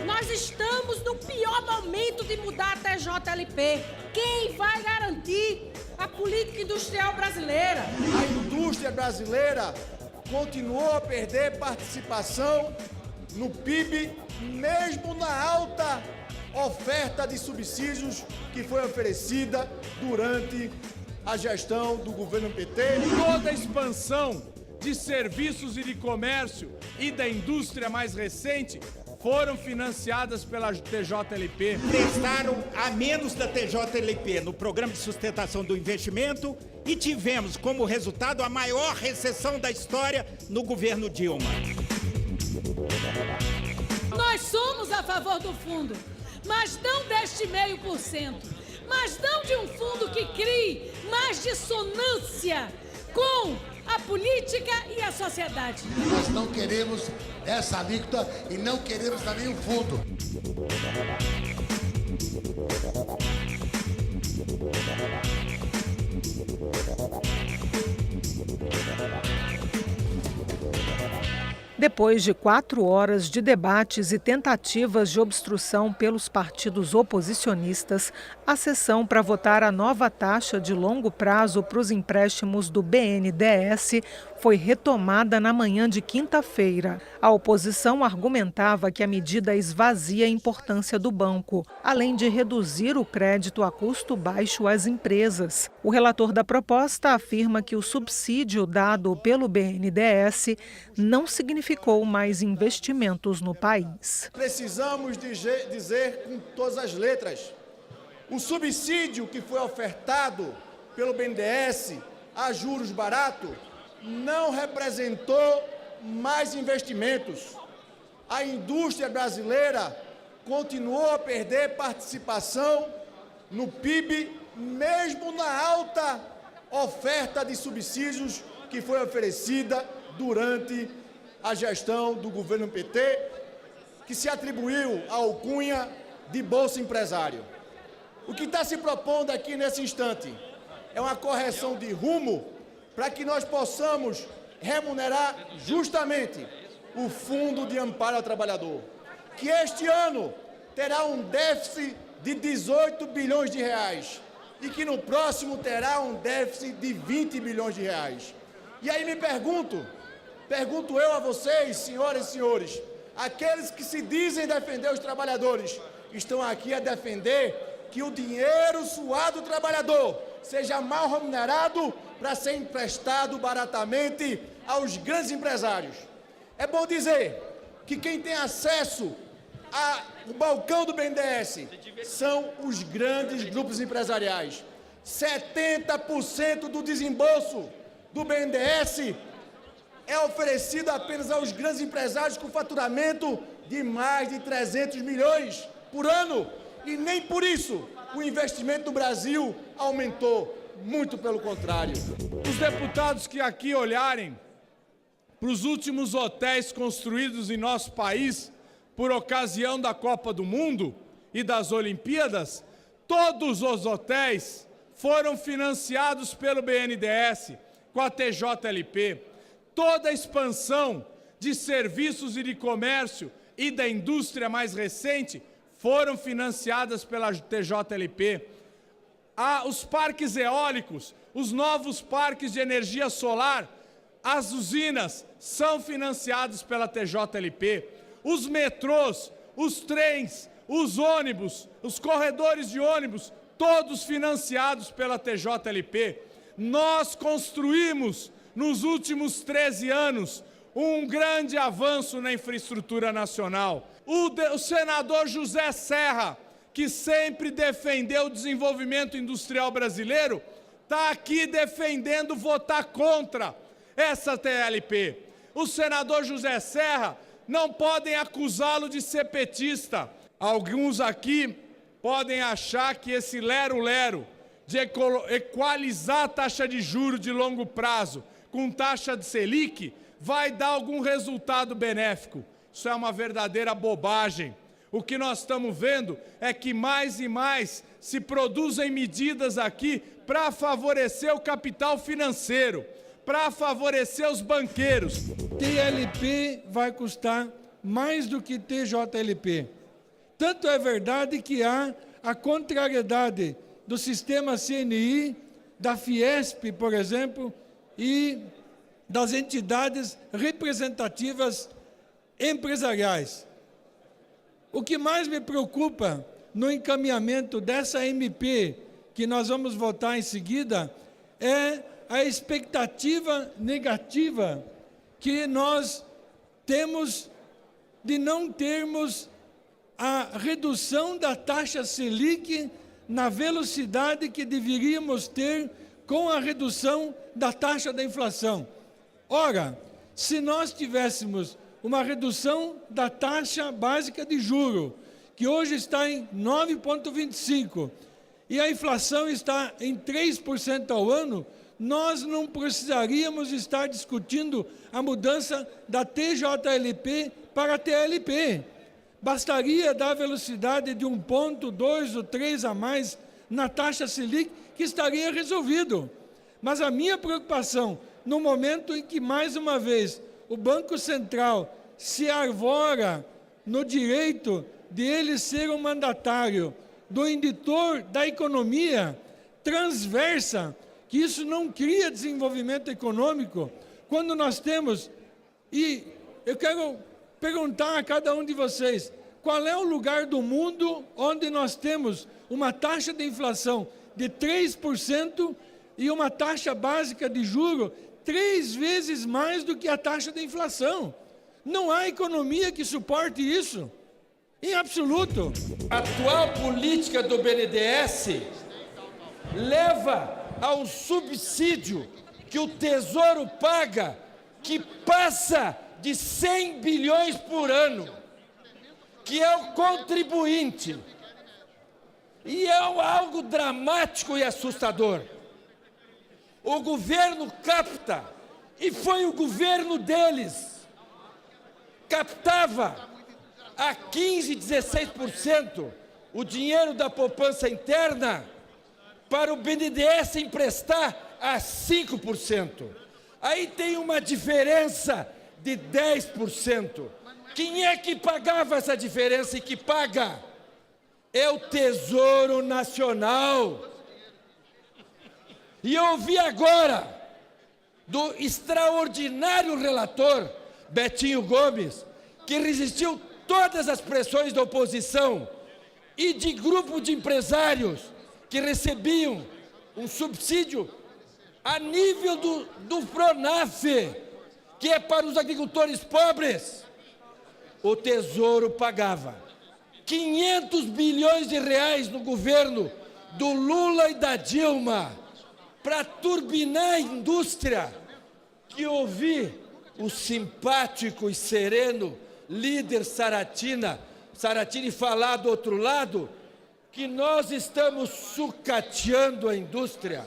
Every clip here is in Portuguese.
Nós estamos no pior momento de mudar a TJLP. Quem vai garantir a política industrial brasileira? A indústria brasileira continuou a perder participação no PIB, mesmo na alta oferta de subsídios que foi oferecida durante a gestão do governo PT. Toda a expansão de serviços e de comércio e da indústria mais recente foram financiadas pela TJLP. Prestaram a menos da TJLP no Programa de Sustentação do Investimento e tivemos como resultado a maior recessão da história no governo Dilma. Nós somos a favor do fundo, mas não deste 0,5%, mas não de um fundo que crie mais dissonância com a política e a sociedade. Nós não queremos essa alíquota e não queremos também o fundo. Depois de 4 horas de debates e tentativas de obstrução pelos partidos oposicionistas, a sessão para votar a nova taxa de longo prazo para os empréstimos do BNDES foi retomada na manhã de quinta-feira. A oposição argumentava que a medida esvazia a importância do banco, além de reduzir o crédito a custo baixo às empresas. O relator da proposta afirma que o subsídio dado pelo BNDES não significou mais investimentos no país. Precisamos dizer com todas as letras, o subsídio que foi ofertado pelo BNDES a juros baratos não representou mais investimentos. A indústria brasileira continuou a perder participação no PIB, mesmo na alta oferta de subsídios que foi oferecida durante a gestão do governo PT, que se atribuiu a alcunha de Bolsa Empresário. O que está se propondo aqui nesse instante é uma correção de rumo para que nós possamos remunerar justamente o Fundo de Amparo ao Trabalhador, que este ano terá um déficit de 18 bilhões de reais e que no próximo terá um déficit de 20 bilhões de reais. E aí me pergunto eu a vocês, senhoras e senhores, aqueles que se dizem defender os trabalhadores, estão aqui a defender que o dinheiro suado do trabalhador seja mal remunerado para ser emprestado baratamente aos grandes empresários. É bom dizer que quem tem acesso ao balcão do BNDES são os grandes grupos empresariais. 70% do desembolso do BNDES é oferecido apenas aos grandes empresários com faturamento de mais de 300 milhões por ano. E nem por isso o investimento do Brasil aumentou, muito pelo contrário. Os deputados que aqui olharem para os últimos hotéis construídos em nosso país por ocasião da Copa do Mundo e das Olimpíadas, todos os hotéis foram financiados pelo BNDES com a TJLP. Toda a expansão de serviços e de comércio e da indústria mais recente foram financiadas pela TJLP. Os parques eólicos, os novos parques de energia solar, as usinas são financiados pela TJLP. Os metrôs, os trens, os ônibus, os corredores de ônibus, todos financiados pela TJLP. Nós construímos, nos últimos 13 anos, um grande avanço na infraestrutura nacional. O senador José Serra, que sempre defendeu o desenvolvimento industrial brasileiro, está aqui defendendo votar contra essa TLP. O senador José Serra, não podem acusá-lo de ser petista. Alguns aqui podem achar que esse lero-lero de equalizar a taxa de juros de longo prazo com taxa de Selic vai dar algum resultado benéfico. Isso é uma verdadeira bobagem. O que nós estamos vendo é que mais e mais se produzem medidas aqui para favorecer o capital financeiro, para favorecer os banqueiros. TLP vai custar mais do que TJLP. Tanto é verdade que há a contrariedade do sistema CNI, da Fiesp, por exemplo, e das entidades representativas empresariais. O que mais me preocupa no encaminhamento dessa MP, que nós vamos votar em seguida, é a expectativa negativa que nós temos de não termos a redução da taxa Selic na velocidade que deveríamos ter com a redução da taxa da inflação. Ora, se nós tivéssemos uma redução da taxa básica de juro, que hoje está em 9,25%, e a inflação está em 3% ao ano, nós não precisaríamos estar discutindo a mudança da TJLP para a TLP. Bastaria dar velocidade de 1 ponto, 2 ou 3 a mais na taxa Selic, que estaria resolvido. Mas a minha preocupação, no momento em que, mais uma vez, o Banco Central se arvora no direito de ele ser um mandatário do indutor da economia transversa, que isso não cria desenvolvimento econômico, quando nós temos, e eu quero perguntar a cada um de vocês, qual é o lugar do mundo onde nós temos uma taxa de inflação de 3% e uma taxa básica de juros 3 vezes mais do que a taxa de inflação? Não há economia que suporte isso, em absoluto. A atual política do BNDES leva a um subsídio que o Tesouro paga, que passa de 100 bilhões por ano, que é o contribuinte. E é algo dramático e assustador. O governo capta, e foi o governo deles, captava a 15%, 16% o dinheiro da poupança interna para o BNDES emprestar a 5%. Aí tem uma diferença de 10%. Quem é que pagava essa diferença e que paga? É o Tesouro Nacional. E eu ouvi agora do extraordinário relator Betinho Gomes, que resistiu todas as pressões da oposição e de grupo de empresários que recebiam um subsídio a nível do Pronaf, que é para os agricultores pobres. O Tesouro pagava 500 bilhões de reais no governo do Lula e da Dilma para turbinar a indústria, que ouvi o simpático e sereno líder Saratini falar do outro lado, que nós estamos sucateando a indústria.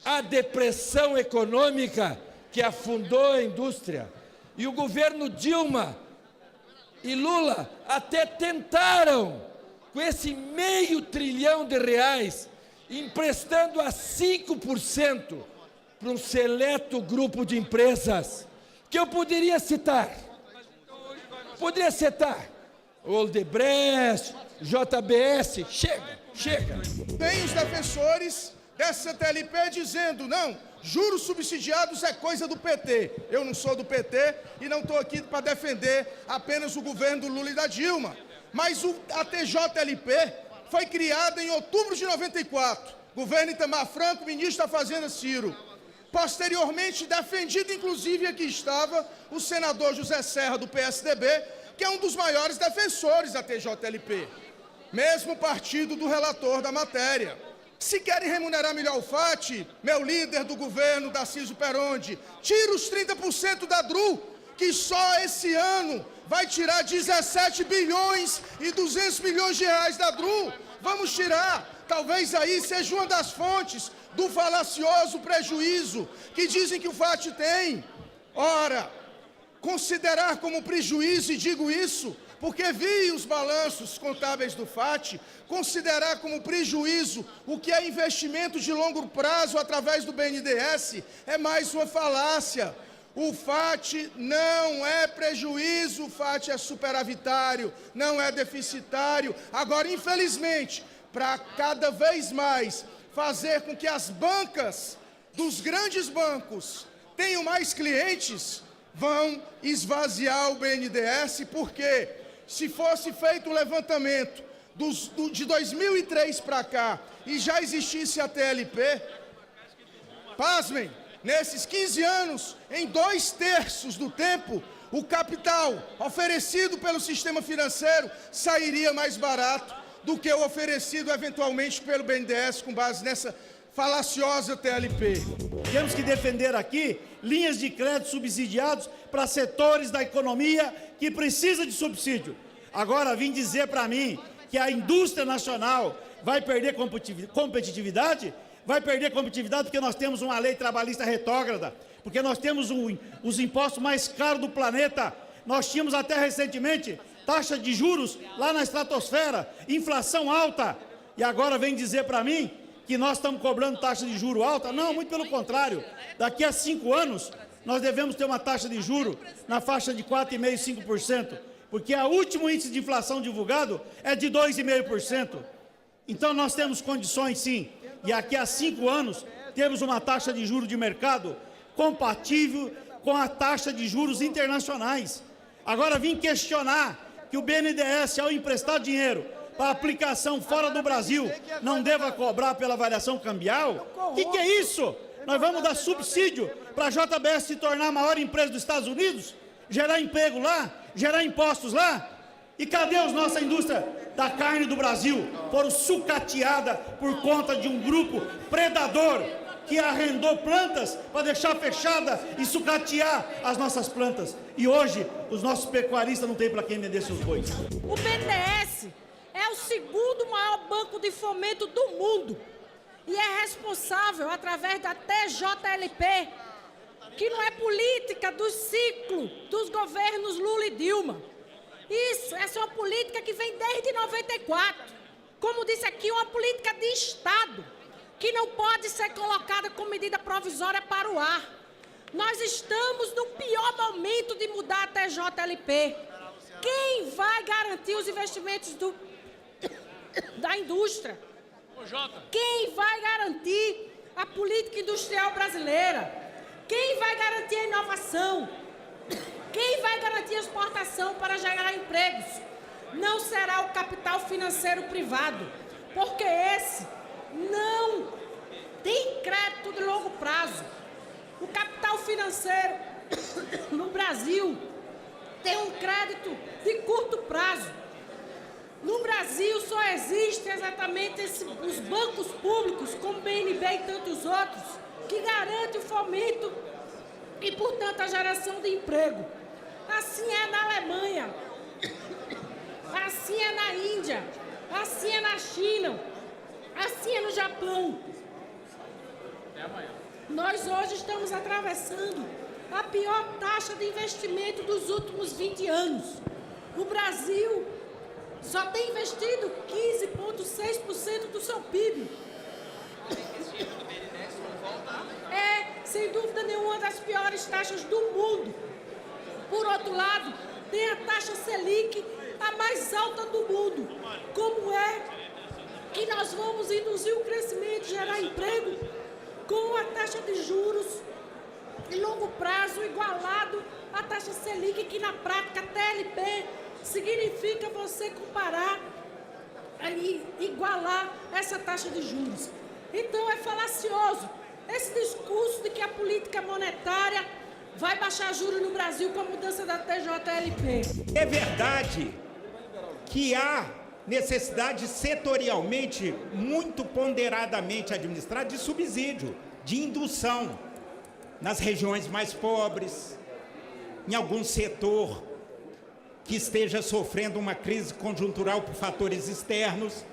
A depressão econômica que afundou a indústria. E o governo Dilma e Lula até tentaram, com esse R$500 bilhão, emprestando a 5% para um seleto grupo de empresas, que eu poderia citar. Odebrecht, JBS, chega. Tem os defensores dessa TLP dizendo, não, juros subsidiados é coisa do PT. Eu não sou do PT e não estou aqui para defender apenas o governo do Lula e da Dilma. Mas a TJLP foi criada em outubro de 94. Governo Itamar Franco, ministro da Fazenda Ciro. Posteriormente, defendido, inclusive, aqui estava o senador José Serra, do PSDB, que é um dos maiores defensores da TJLP. Mesmo partido do relator da matéria. Se querem remunerar melhor o FAT, meu líder do governo, Darciso Peronde, tira os 30% da DRU, que só esse ano vai tirar 17 bilhões e 200 milhões de reais da DRU. Vamos tirar. Talvez aí seja uma das fontes do falacioso prejuízo que dizem que o FAT tem. Ora, considerar como prejuízo, e digo isso porque vi os balanços contábeis do FAT, considerar como prejuízo o que é investimento de longo prazo através do BNDES é mais uma falácia. O FAT não é prejuízo, o FAT é superavitário, não é deficitário. Agora, infelizmente, para cada vez mais fazer com que as bancas dos grandes bancos tenham mais clientes, vão esvaziar o BNDES, porque se fosse feito o levantamento de 2003 para cá e já existisse a TLP, pasmem, nesses 15 anos, em 2/3 do tempo, o capital oferecido pelo sistema financeiro sairia mais barato do que o oferecido eventualmente pelo BNDES com base nessa falaciosa TLP. Temos que defender aqui linhas de crédito subsidiados para setores da economia que precisa de subsídio. Agora, vim dizer para mim que a indústria nacional vai perder competitividade? Vai perder competitividade porque nós temos uma lei trabalhista retrógrada, porque nós temos os impostos mais caros do planeta. Nós tínhamos até recentemente taxa de juros lá na estratosfera, inflação alta, e agora vem dizer para mim que nós estamos cobrando taxa de juro alta? Não, muito pelo contrário. Daqui a 5 anos, nós devemos ter uma taxa de juro na faixa de 4,5%, 5%, porque o último índice de inflação divulgado é de 2,5%. Então, nós temos condições, sim, e daqui a 5 anos, temos uma taxa de juros de mercado compatível com a taxa de juros internacionais. Agora, vim questionar que o BNDES, ao emprestar dinheiro para aplicação fora do Brasil, não deva cobrar pela variação cambial? O que é isso? Nós vamos dar subsídio para a JBS se tornar a maior empresa dos Estados Unidos? Gerar emprego lá? Gerar impostos lá? E cadê a nossa indústria da carne do Brasil? Foram sucateadas por conta de um grupo predador que arrendou plantas para deixar fechada e sucatear as nossas plantas. E hoje, os nossos pecuaristas não têm para quem vender seus bois. O BNDES é o segundo maior banco de fomento do mundo e é responsável, através da TJLP, que não é política do ciclo dos governos Lula e Dilma. Essa é uma política que vem desde 94. Como disse aqui, uma política de Estado, que não pode ser colocada como medida provisória para o ar. Nós estamos no pior momento de mudar a TJLP. Quem vai garantir os investimentos da indústria? Quem vai garantir a política industrial brasileira? Quem vai garantir a inovação? Quem vai garantir a exportação para gerar empregos? Não será o capital financeiro privado, porque esse não tem crédito de longo prazo. O capital financeiro no Brasil tem um crédito de curto prazo. No Brasil só existem exatamente os bancos públicos, como o BNB e tantos outros, que garantem o fomento e, portanto, a geração de emprego. Assim é na Alemanha, assim é na Índia, assim é na China, assim é no Japão. Nós hoje estamos atravessando a pior taxa de investimento dos últimos 20 anos. O Brasil só tem investido 15,6% do seu PIB. É, sem dúvida nenhuma, uma das piores taxas do mundo. Por outro lado, tem a taxa Selic, a mais alta do mundo. Como é que nós vamos induzir o crescimento, gerar emprego, com a taxa de juros de longo prazo igualado à taxa Selic, que na prática a TLP significa você comparar e igualar essa taxa de juros. Então é falacioso esse discurso de que a política monetária vai baixar juros no Brasil com a mudança da TJLP. É verdade que há necessidade setorialmente, muito ponderadamente administrada, de subsídio, de indução nas regiões mais pobres, em algum setor que esteja sofrendo uma crise conjuntural por fatores externos,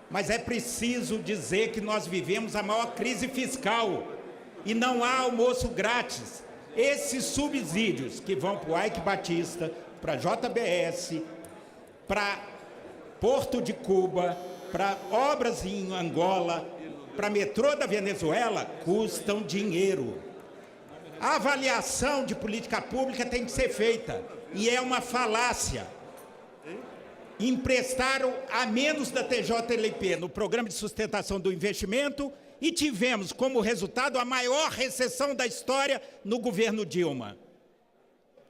mas é preciso dizer que nós vivemos a maior crise fiscal e não há almoço grátis. Esses subsídios que vão para o Ike Batista, para a JBS, para Porto de Cuba, para obras em Angola, para metrô da Venezuela, custam dinheiro. A avaliação de política pública tem que ser feita, e é uma falácia. Emprestaram a menos da TJLP no Programa de Sustentação do Investimento e tivemos como resultado a maior recessão da história no governo Dilma.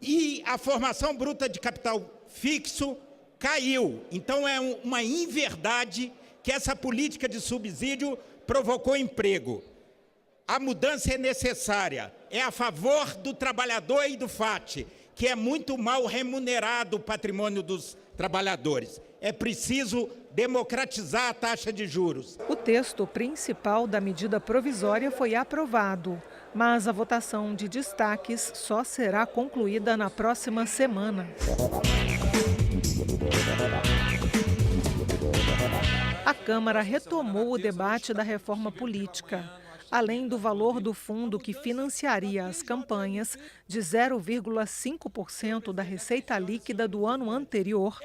E a formação bruta de capital fixo caiu. Então é uma inverdade que essa política de subsídio provocou emprego. A mudança é necessária, é a favor do trabalhador e do FAT, que é muito mal remunerado o patrimônio dos trabalhadores. É preciso democratizar a taxa de juros. O texto principal da medida provisória foi aprovado, mas a votação de destaques só será concluída na próxima semana. A Câmara retomou o debate da reforma política. Além do valor do fundo que financiaria as campanhas de 0,5% da receita líquida do ano anterior,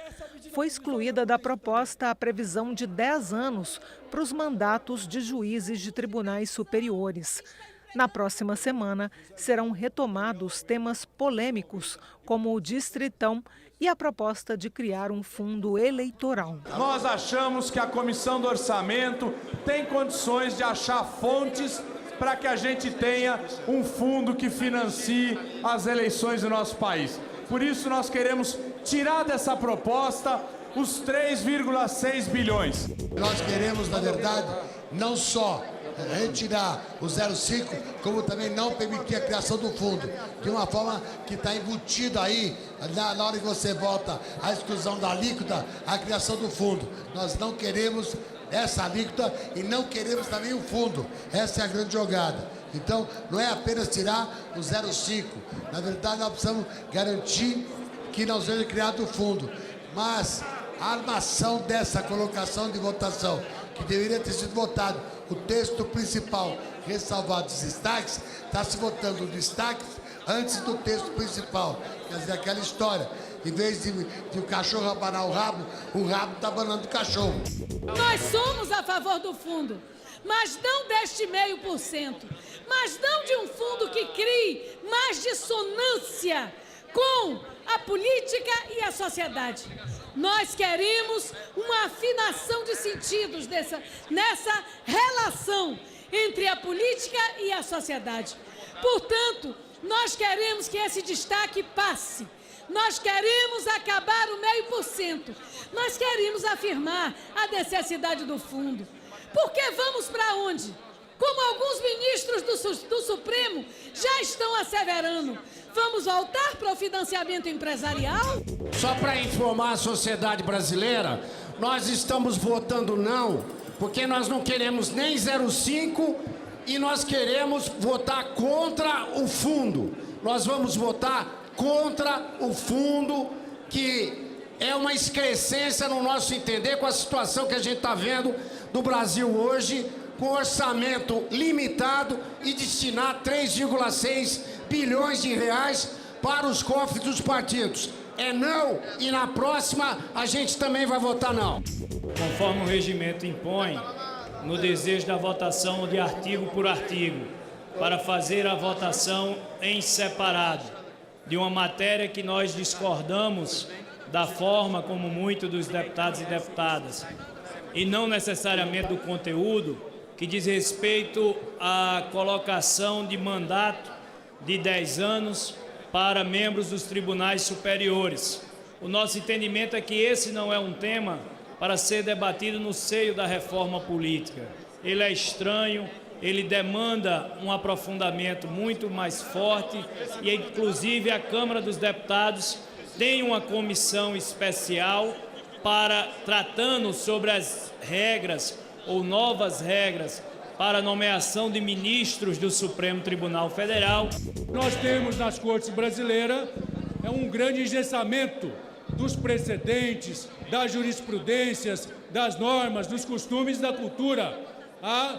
foi excluída da proposta a previsão de 10 anos para os mandatos de juízes de tribunais superiores. Na próxima semana, serão retomados temas polêmicos, como o Distritão e a proposta de criar um fundo eleitoral. Nós achamos que a Comissão do Orçamento tem condições de achar fontes para que a gente tenha um fundo que financie as eleições do nosso país. Por isso, nós queremos tirar dessa proposta os 3,6 bilhões. Nós queremos, na verdade, não só retirar o 0,5, como também não permitir a criação do fundo, de uma forma que está embutido aí, na hora que você vota a exclusão da alíquota, a criação do fundo. Nós não queremos essa alíquota e não queremos também o fundo. Essa é a grande jogada. Então, não é apenas tirar o 0,5. Na verdade, nós precisamos garantir que não seja criado o fundo. Mas a armação dessa colocação de votação, que deveria ter sido votado o texto principal, ressalvado os destaques, está se votando os destaques antes do texto principal. Quer dizer, aquela história, em vez de o cachorro abanar o rabo está abanando o cachorro. Nós somos a favor do fundo, mas não deste 0,5%, mas não de um fundo que crie mais dissonância com a política e a sociedade. Nós queremos uma afinação de sentidos nessa relação entre a política e a sociedade. Portanto, nós queremos que esse destaque passe. Nós queremos acabar o 0,5%. Nós queremos afirmar a necessidade do fundo. Porque vamos para onde? Como alguns ministros do Supremo já estão asseverando, vamos voltar para o financiamento empresarial? Só para informar a sociedade brasileira, nós estamos votando não, porque nós não queremos nem 0,5 e nós queremos votar contra o fundo. Nós vamos votar contra o fundo, que é uma excrescência no nosso entender com a situação que a gente está vendo do Brasil hoje, com orçamento limitado e destinar 3,6 bilhões de reais para os cofres dos partidos. É não, e na próxima a gente também vai votar não. Conforme o regimento impõe, no desejo da votação de artigo por artigo, para fazer a votação em separado de uma matéria que nós discordamos da forma como muitos dos deputados e deputadas, e não necessariamente do conteúdo, que diz respeito à colocação de mandato de 10 anos para membros dos tribunais superiores. O nosso entendimento é que esse não é um tema para ser debatido no seio da reforma política. Ele é estranho, ele demanda um aprofundamento muito mais forte e, inclusive, a Câmara dos Deputados tem uma comissão especial para tratando sobre as regras ou novas regras para a nomeação de ministros do Supremo Tribunal Federal. Nós temos nas cortes brasileiras um grande engessamento dos precedentes, das jurisprudências, das normas, dos costumes, da cultura. Há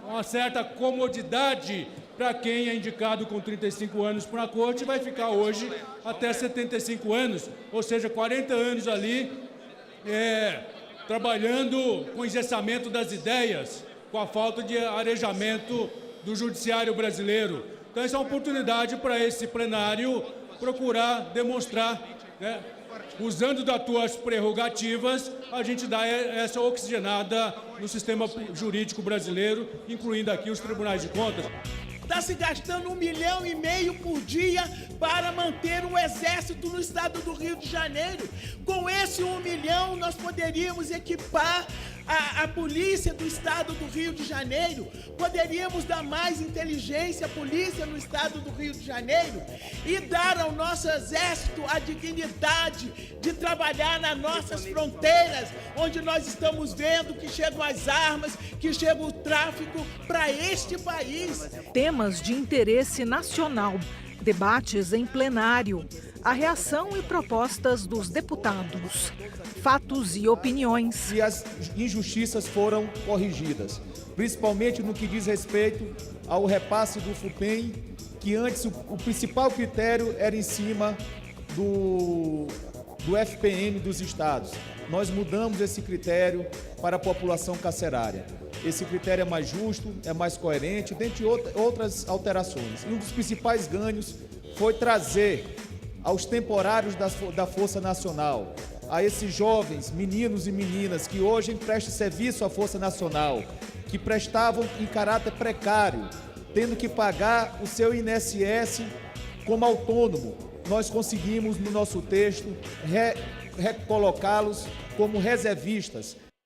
uma certa comodidade para quem é indicado com 35 anos para a corte, vai ficar hoje até 75 anos, ou seja, 40 anos ali trabalhando com engessamento das ideias, com a falta de arejamento do judiciário brasileiro. Então, essa é uma oportunidade para esse plenário procurar demonstrar, né, usando das tuas prerrogativas, a gente dá essa oxigenada no sistema jurídico brasileiro, incluindo aqui os tribunais de contas. Está se gastando 1,5 milhão por dia para manter um exército no estado do Rio de Janeiro. Com esse 1 milhão, nós poderíamos equipar a polícia do estado do Rio de Janeiro, poderíamos dar mais inteligência à polícia no estado do Rio de Janeiro e dar ao nosso exército a dignidade de trabalhar nas nossas fronteiras, onde nós estamos vendo que chegam as armas, que chega o tráfico para este país. Temas de interesse nacional, debates em plenário, a reação e propostas dos deputados, fatos e opiniões. E as injustiças foram corrigidas, principalmente no que diz respeito ao repasse do FUPEM, que antes o principal critério era em cima do FPM dos estados. Nós mudamos esse critério para a população carcerária. Esse critério é mais justo, é mais coerente, dentre outras alterações. E um dos principais ganhos foi trazer aos temporários da Força Nacional, a esses jovens, meninos e meninas que hoje prestam serviço à Força Nacional, que prestavam em caráter precário, tendo que pagar o seu INSS como autônomo. Nós conseguimos, no nosso texto, recolocá-los como reservistas,